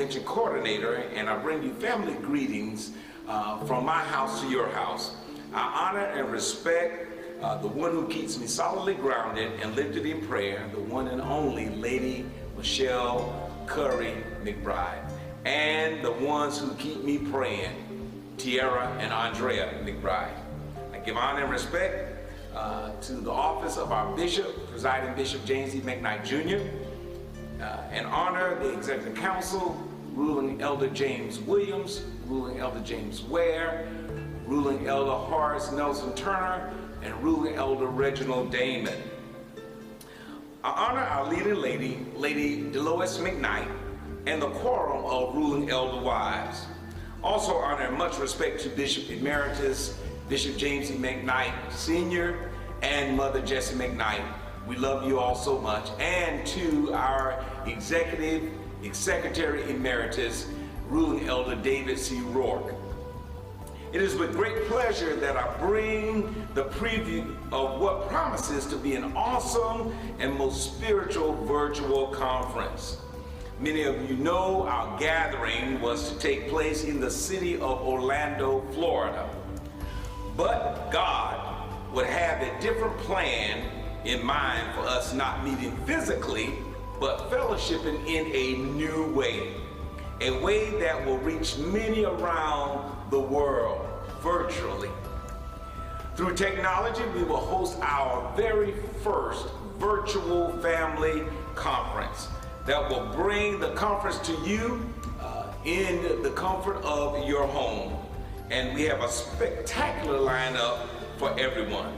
Convention Coordinator, and I bring you family greetings from my house to your house. I honor and respect the one who keeps me solidly grounded and lifted in prayer, the one and only Lady Michelle Curry McBride, and the ones who keep me praying, Tiara and Andrea McBride. I give honor and respect to the office of our bishop, presiding Bishop James E. McKnight Jr., and honor the Executive Council, Ruling Elder James Williams, Ruling Elder James Ware, Ruling Elder Horace Nelson Turner, and Ruling Elder Reginald Damon. I honor our leading lady, Lady Delois McKnight, and the quorum of Ruling Elder Wives. Also honor and much respect to Bishop Emeritus, Bishop James E. McKnight Sr., and Mother Jessie McKnight. We love you all so much. And to our Executive Secretary Emeritus, Ruling Elder David C. Rourke. It is with great pleasure that I bring the preview of what promises to be an awesome and most spiritual virtual conference. Many of you know our gathering was to take place in the city of Orlando, Florida. But God would have a different plan in mind for us not meeting physically, but fellowshipping in a new way. A way that will reach many around the world virtually. Through technology, we will host our very first virtual family conference that will bring the conference to you in the comfort of your home. And we have a spectacular lineup for everyone.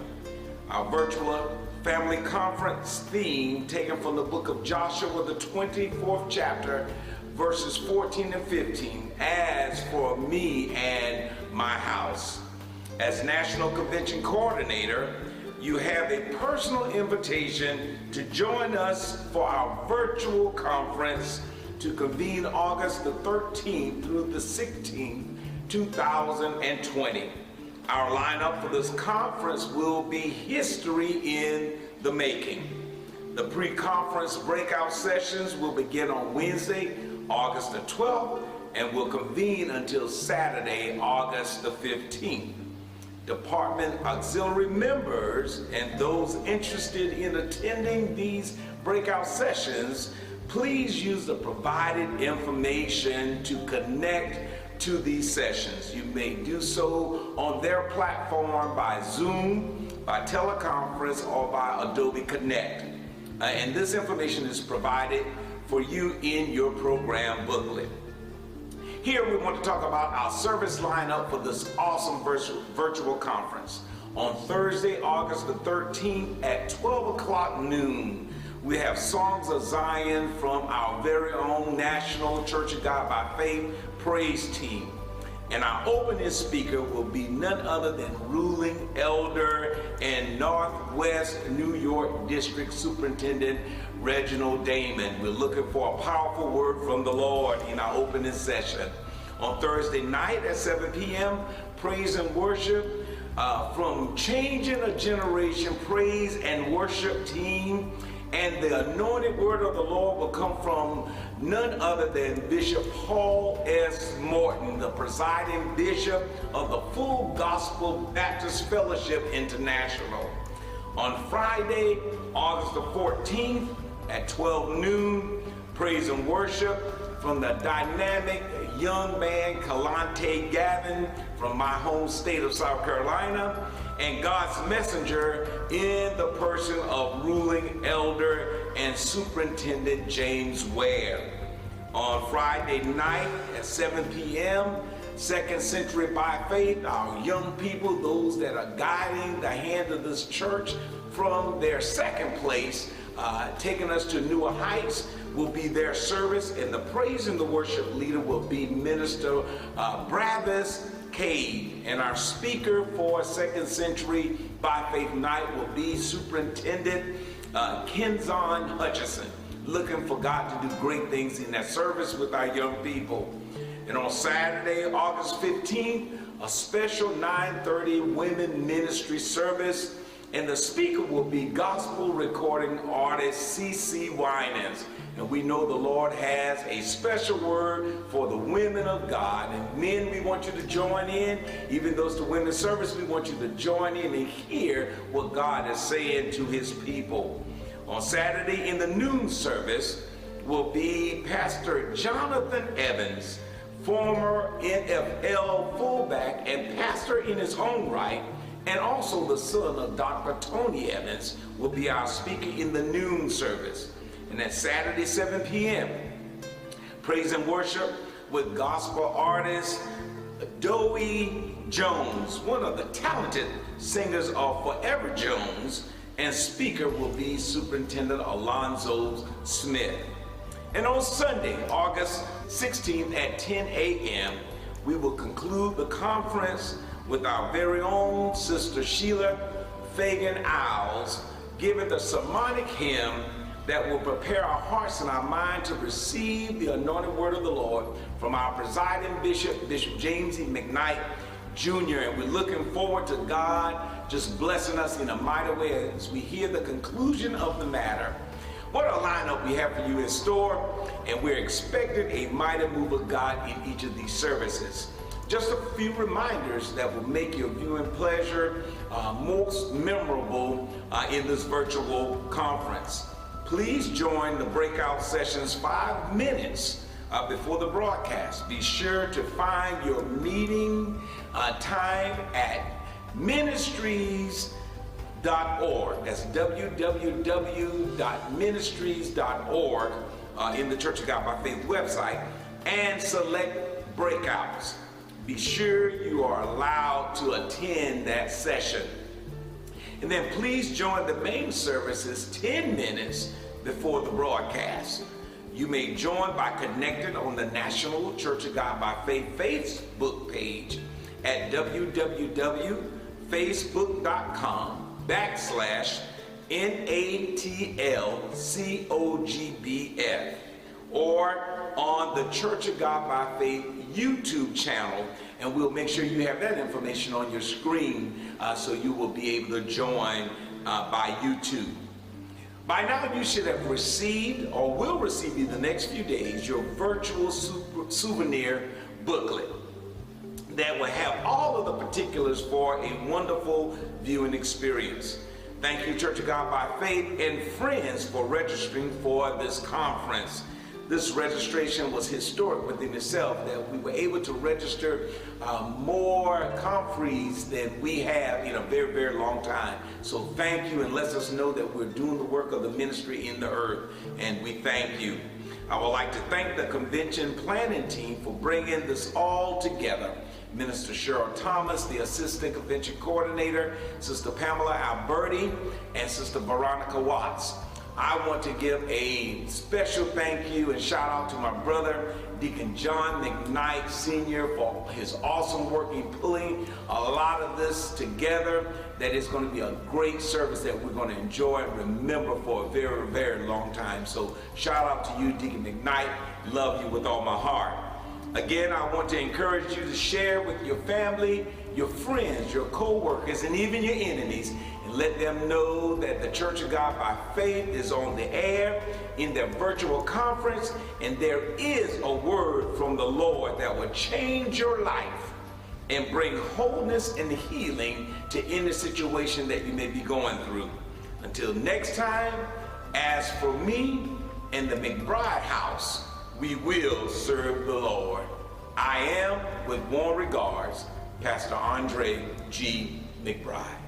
Our virtual family conference theme taken from the book of Joshua, the 24th chapter, verses 14 and 15, as for me and my house. As National Convention Coordinator, you have a personal invitation to join us for our virtual conference to convene August the 13th through the 16th, 2020. Our lineup for this conference will be history in the making. The pre-conference breakout sessions will begin on Wednesday, August the 12th, and will convene until Saturday, August the 15th. Department auxiliary members and those interested in attending these breakout sessions, please use the provided information to connect to these sessions. You may do so on their platform by Zoom, by teleconference, or by Adobe Connect. And this information is provided for you in your program booklet. Here we want to talk about our service lineup for this awesome virtual conference. On Thursday, August the 13th at 12 o'clock noon, we have Songs of Zion from our very own National Church of God by Faith praise team. And our opening speaker will be none other than Ruling Elder and Northwest New York District Superintendent Reginald Damon. We're looking for a powerful word from the Lord in our opening session. On Thursday night at 7 p.m., praise and worship from Changing a Generation praise and worship team. And the anointed word of the Lord will come from none other than Bishop Paul S. Morton, the presiding bishop of the Full Gospel Baptist Fellowship International. On Friday, August the 14th at 12 noon, praise and worship from the dynamic young man Kalante Gavin from my home state of South Carolina, and God's messenger in the person of Ruling Elder and Superintendent James Ware. On Friday night at 7 p.m., Second Century by Faith, our young people, those that are guiding the hand of this church from their second place, taking us to newer heights, will be their service, and the praise and the worship leader will be Minister Bravis Cade, and our speaker for Second Century by Faith Night will be Superintendent Kenzon Hutchison, looking for God to do great things in that service with our young people. And on Saturday, August 15th, a special 9:30 women ministry service And the speaker will be gospel recording artist C.C. Winans. And we know the Lord has a special word for the women of God. And men, we want you to join in. Even those to women's service, we want you to join in and hear what God is saying to his people. On Saturday in the noon service will be Pastor Jonathan Evans, former NFL fullback and pastor in his own right, and also the son of Dr. Tony Evans, will be our speaker in the noon service. And that's Saturday, 7 p.m. Praise and worship with gospel artist Dowie Jones, one of the talented singers of Forever Jones, and speaker will be Superintendent Alonzo Smith. And on Sunday, August 16th at 10 a.m., we will conclude the conference with our very own Sister Sheila Fagan-Iles giving the sermonic hymn that will prepare our hearts and our mind to receive the anointed word of the Lord from our presiding bishop, Bishop James E. McKnight, Jr. And we're looking forward to God just blessing us in a mighty way as we hear the conclusion of the matter. What a lineup we have for you in store, and we're expecting a mighty move of God in each of these services. Just a few reminders that will make your viewing pleasure most memorable in this virtual conference. Please join the breakout sessions 5 minutes before the broadcast. Be sure to find your meeting time at ministries.org. That's www.ministries.org in the Church of God by Faith website, and select breakouts. Be sure you are allowed to attend that session. And then please join the main services 10 minutes before the broadcast. You may join by connecting on the National Church of God by Faith Facebook page at www.facebook.com/NATLCOGBF, or on the Church of God by Faith YouTube channel, and we'll make sure you have that information on your screen so you will be able to join by YouTube. By now you should have received or will receive in the next few days your virtual souvenir booklet that will have all of the particulars for a wonderful viewing experience. Thank you, Church of God by Faith and friends, for registering for this conference. This registration was historic within itself, that we were able to register more conferees than we have in a very, very long time. So thank you, and lets us know that we're doing the work of the ministry in the earth, and we thank you. I would like to thank the convention planning team for bringing this all together. Minister Cheryl Thomas, the Assistant Convention Coordinator, Sister Pamela Alberti, and Sister Veronica Watts. I want to give a special thank you and shout out to my brother, Deacon John McKnight Sr., for his awesome work in pulling a lot of this together. That is going to be a great service that we're going to enjoy and remember for a very, very long time. So shout out to you, Deacon McKnight. Love you with all my heart. Again, I want to encourage you to share with your family, your friends, your co-workers, and even your enemies, and let them know that the Church of God by Faith is on the air in their virtual conference, and there is a word from the Lord that will change your life and bring wholeness and healing to any situation that you may be going through. Until next time, as for me and the McBride house, we will serve the Lord. I am, with warm regards, Pastor Andre G. McBride.